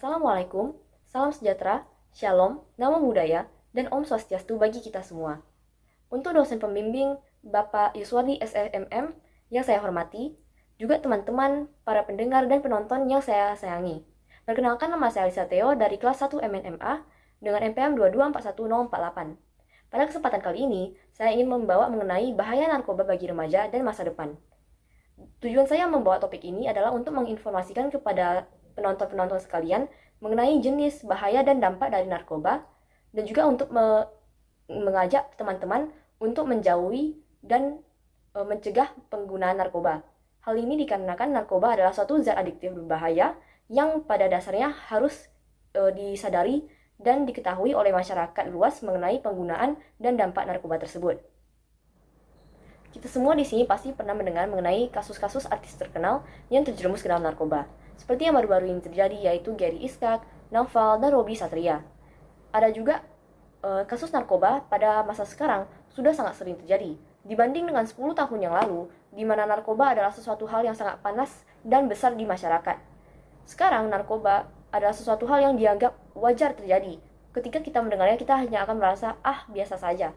Assalamualaikum, salam sejahtera, shalom, namo buddhaya, dan om swastiastu bagi kita semua. Untuk dosen pembimbing Bapak Yuswadi SMM yang saya hormati, juga teman-teman, para pendengar dan penonton yang saya sayangi. Perkenalkan, nama saya Alisa Theo dari kelas 1 MNMA dengan NPM 2241048. Pada kesempatan kali ini, saya ingin membawa mengenai bahaya narkoba bagi remaja dan masa depan. Tujuan saya membawa topik ini adalah untuk menginformasikan kepada penonton-penonton sekalian mengenai jenis, bahaya, dan dampak dari narkoba, dan juga untuk mengajak teman-teman untuk menjauhi dan mencegah penggunaan narkoba. Hal ini dikarenakan narkoba adalah suatu zat adiktif berbahaya yang pada dasarnya harus disadari dan diketahui oleh masyarakat luas mengenai penggunaan dan dampak narkoba tersebut. Kita semua di sini pasti pernah mendengar mengenai kasus-kasus artis terkenal yang terjerumus ke dalam narkoba. Seperti yang baru-baru ini terjadi, yaitu Gary Iskak, Naufal, dan Robby Satria. Ada juga kasus narkoba pada masa sekarang sudah sangat sering terjadi. Dibanding dengan 10 tahun yang lalu, di mana narkoba adalah sesuatu hal yang sangat panas dan besar di masyarakat. Sekarang narkoba adalah sesuatu hal yang dianggap wajar terjadi. Ketika kita mendengarnya, kita hanya akan merasa, biasa saja.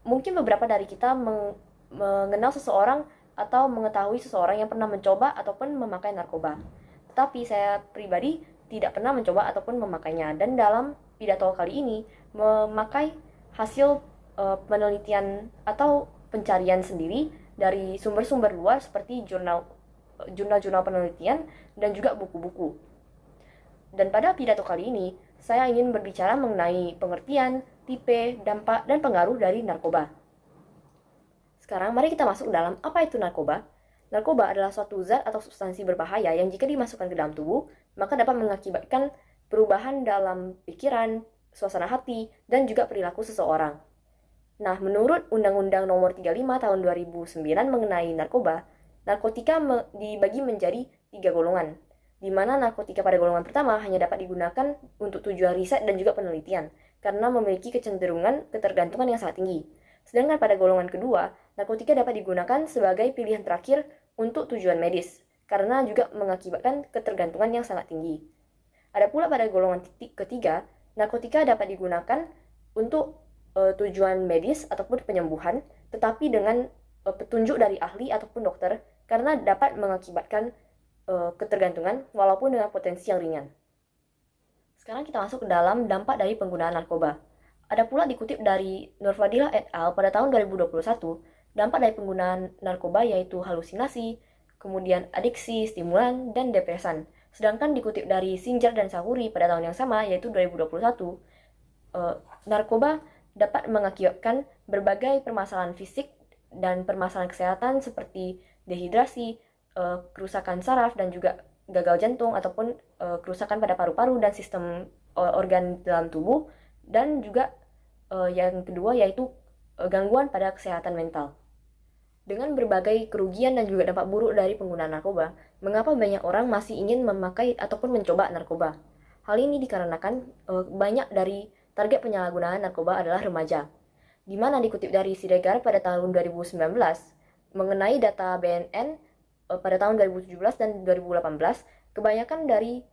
Mungkin beberapa dari kita mengenal seseorang atau mengetahui seseorang yang pernah mencoba ataupun memakai narkoba. Tetapi saya pribadi tidak pernah mencoba ataupun memakainya. Dan dalam pidato kali ini, memakai hasil penelitian atau pencarian sendiri dari sumber-sumber luar seperti jurnal-jurnal penelitian dan juga buku-buku. Dan pada pidato kali ini, saya ingin berbicara mengenai pengertian, tipe, dampak, dan pengaruh dari narkoba. Sekarang mari kita masuk ke dalam apa itu narkoba. Narkoba adalah suatu zat atau substansi berbahaya yang jika dimasukkan ke dalam tubuh, maka dapat mengakibatkan perubahan dalam pikiran, suasana hati, dan juga perilaku seseorang. Nah, menurut Undang-Undang Nomor 35 Tahun 2009 mengenai narkoba, narkotika dibagi menjadi 3 golongan, di mana narkotika pada golongan pertama hanya dapat digunakan untuk tujuan riset dan juga penelitian, karena memiliki kecenderungan ketergantungan yang sangat tinggi. Sedangkan pada golongan kedua, narkotika dapat digunakan sebagai pilihan terakhir untuk tujuan medis, karena juga mengakibatkan ketergantungan yang sangat tinggi. Ada pula pada golongan ketiga, narkotika dapat digunakan untuk tujuan medis ataupun penyembuhan, tetapi dengan petunjuk dari ahli ataupun dokter, karena dapat mengakibatkan ketergantungan walaupun dengan potensi yang ringan. Sekarang kita masuk ke dalam dampak dari penggunaan narkoba. Ada pula dikutip dari Nurfadila et al. Pada tahun 2021, dampak dari penggunaan narkoba yaitu halusinasi, kemudian adiksi, stimulan, dan depresan. Sedangkan dikutip dari Sinjar dan Sahuri pada tahun yang sama yaitu 2021, narkoba dapat mengakibatkan berbagai permasalahan fisik dan permasalahan kesehatan seperti dehidrasi, kerusakan saraf, dan juga gagal jantung ataupun kerusakan pada paru-paru dan sistem organ dalam tubuh, dan juga yang kedua yaitu gangguan pada kesehatan mental. Dengan berbagai kerugian dan juga dampak buruk dari penggunaan narkoba, mengapa banyak orang masih ingin memakai ataupun mencoba narkoba? Hal ini dikarenakan banyak dari target penyalahgunaan narkoba adalah remaja, di mana dikutip dari Siregar pada tahun 2019 mengenai data BNN pada tahun 2017 dan 2018, kebanyakan dari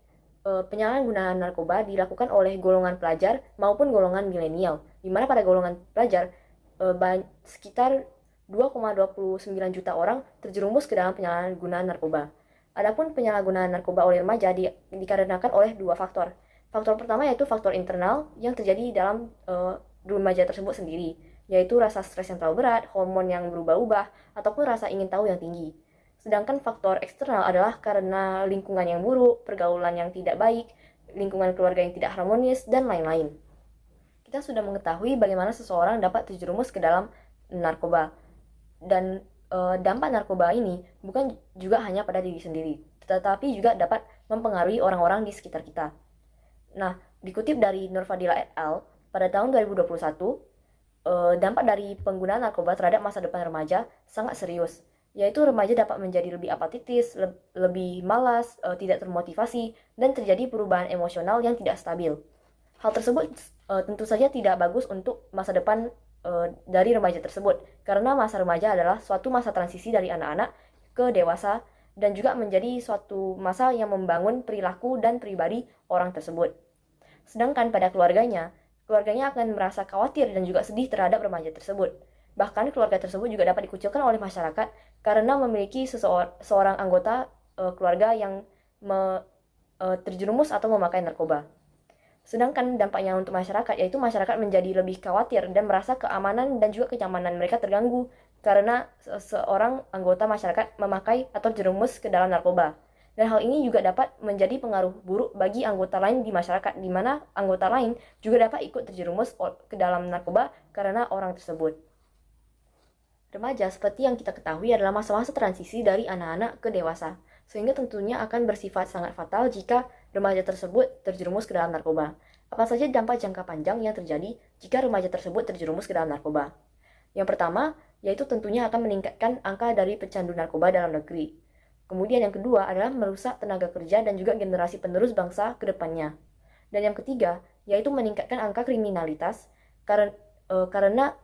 penyalahgunaan narkoba dilakukan oleh golongan pelajar maupun golongan milenial, di mana pada golongan pelajar sekitar 2,29 juta orang terjerumus ke dalam penyalahgunaan narkoba. Adapun penyalahgunaan narkoba oleh remaja dikarenakan oleh dua faktor. Faktor pertama yaitu faktor internal yang terjadi dalam remaja tersebut sendiri, yaitu rasa stres yang terlalu berat, hormon yang berubah-ubah, ataupun rasa ingin tahu yang tinggi. Sedangkan faktor eksternal adalah karena lingkungan yang buruk, pergaulan yang tidak baik, lingkungan keluarga yang tidak harmonis, dan lain-lain. Kita sudah mengetahui bagaimana seseorang dapat terjerumus ke dalam narkoba. Dan dampak narkoba ini bukan juga hanya pada diri sendiri, tetapi juga dapat mempengaruhi orang-orang di sekitar kita. Nah, dikutip dari Nurfadila et al. Pada tahun 2021, dampak dari penggunaan narkoba terhadap masa depan remaja sangat serius, yaitu remaja dapat menjadi lebih apatitis, lebih malas, tidak termotivasi, dan terjadi perubahan emosional yang tidak stabil. Hal tersebut tentu saja tidak bagus untuk masa depan dari remaja tersebut, karena masa remaja adalah suatu masa transisi dari anak-anak ke dewasa, dan juga menjadi suatu masa yang membangun perilaku dan pribadi orang tersebut. Sedangkan pada keluarganya akan merasa khawatir dan juga sedih terhadap remaja tersebut. Bahkan keluarga tersebut juga dapat dikucilkan oleh masyarakat karena memiliki seorang anggota keluarga yang terjerumus atau memakai narkoba. Sedangkan dampaknya untuk masyarakat, yaitu masyarakat menjadi lebih khawatir dan merasa keamanan dan juga kenyamanan mereka terganggu karena seorang anggota masyarakat memakai atau terjerumus ke dalam narkoba. Dan hal ini juga dapat menjadi pengaruh buruk bagi anggota lain di masyarakat, di mana anggota lain juga dapat ikut terjerumus ke dalam narkoba karena orang tersebut. Remaja, seperti yang kita ketahui, adalah masa-masa transisi dari anak-anak ke dewasa, sehingga tentunya akan bersifat sangat fatal jika remaja tersebut terjerumus ke dalam narkoba. Apa saja dampak jangka panjang yang terjadi jika remaja tersebut terjerumus ke dalam narkoba? Yang pertama, yaitu tentunya akan meningkatkan angka dari pecandu narkoba dalam negeri. Kemudian yang kedua adalah merusak tenaga kerja dan juga generasi penerus bangsa ke depannya. Dan yang ketiga, yaitu meningkatkan angka kriminalitas karena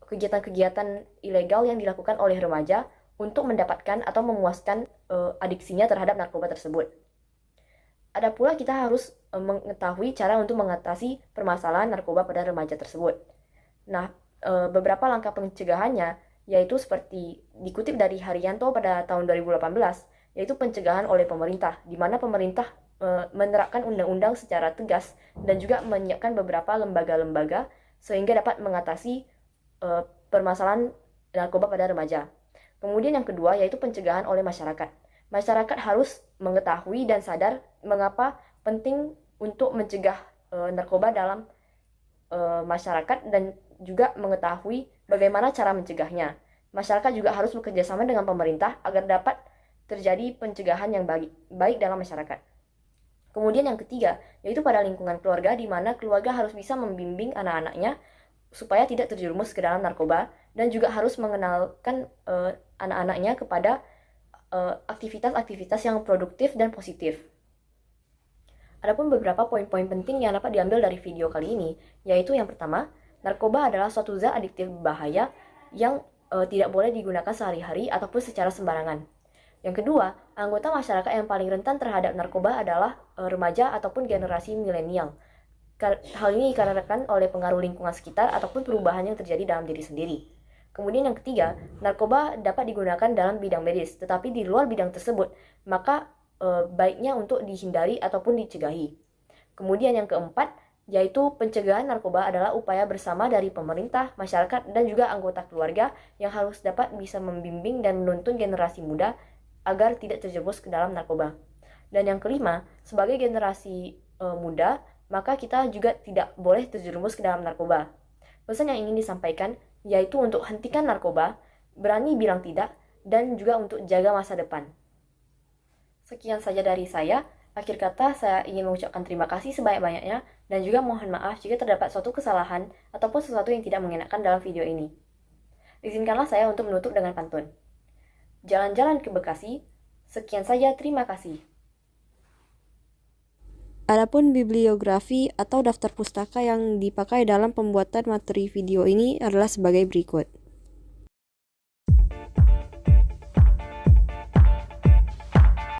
kegiatan-kegiatan ilegal yang dilakukan oleh remaja untuk mendapatkan atau memuaskan adiksinya terhadap narkoba tersebut. Ada pula kita harus mengetahui cara untuk mengatasi permasalahan narkoba pada remaja tersebut. Nah, beberapa langkah pencegahannya yaitu seperti dikutip dari Haryanto pada tahun 2018, yaitu pencegahan oleh pemerintah, di mana pemerintah menerapkan undang-undang secara tegas dan juga menyiapkan beberapa lembaga-lembaga sehingga dapat mengatasi permasalahan narkoba pada remaja. Kemudian yang kedua yaitu pencegahan oleh masyarakat. Masyarakat harus mengetahui dan sadar mengapa penting untuk mencegah narkoba dalam masyarakat dan juga mengetahui bagaimana cara mencegahnya. Masyarakat juga harus bekerjasama dengan pemerintah agar dapat terjadi pencegahan yang baik dalam masyarakat. Kemudian yang ketiga, yaitu pada lingkungan keluarga, di mana keluarga harus bisa membimbing anak-anaknya supaya tidak terjerumus ke dalam narkoba dan juga harus mengenalkan anak-anaknya kepada aktivitas-aktivitas yang produktif dan positif. Adapun beberapa poin-poin penting yang dapat diambil dari video kali ini, yaitu yang pertama, narkoba adalah suatu zat adiktif berbahaya yang tidak boleh digunakan sehari-hari ataupun secara sembarangan. Yang kedua, anggota masyarakat yang paling rentan terhadap narkoba adalah remaja ataupun generasi milenial. Hal ini dikarenakan oleh pengaruh lingkungan sekitar ataupun perubahan yang terjadi dalam diri sendiri. Kemudian yang ketiga, narkoba dapat digunakan dalam bidang medis, tetapi di luar bidang tersebut, maka baiknya untuk dihindari ataupun dicegahi. Kemudian yang keempat, yaitu pencegahan narkoba adalah upaya bersama dari pemerintah, masyarakat, dan juga anggota keluarga yang harus dapat bisa membimbing dan menuntun generasi muda agar tidak terjerumus ke dalam narkoba. Dan yang kelima, sebagai generasi muda, maka kita juga tidak boleh terjerumus ke dalam narkoba. Pesan yang ingin disampaikan yaitu untuk hentikan narkoba, berani bilang tidak, dan juga untuk jaga masa depan. Sekian saja dari saya. Akhir kata, saya ingin mengucapkan terima kasih sebanyak-banyaknya dan juga mohon maaf jika terdapat suatu kesalahan ataupun sesuatu yang tidak mengenakan dalam video ini. Izinkanlah saya untuk menutup dengan pantun. Jalan-jalan ke Bekasi, sekian saja, terima kasih. Adapun bibliografi atau daftar pustaka yang dipakai dalam pembuatan materi video ini adalah sebagai berikut.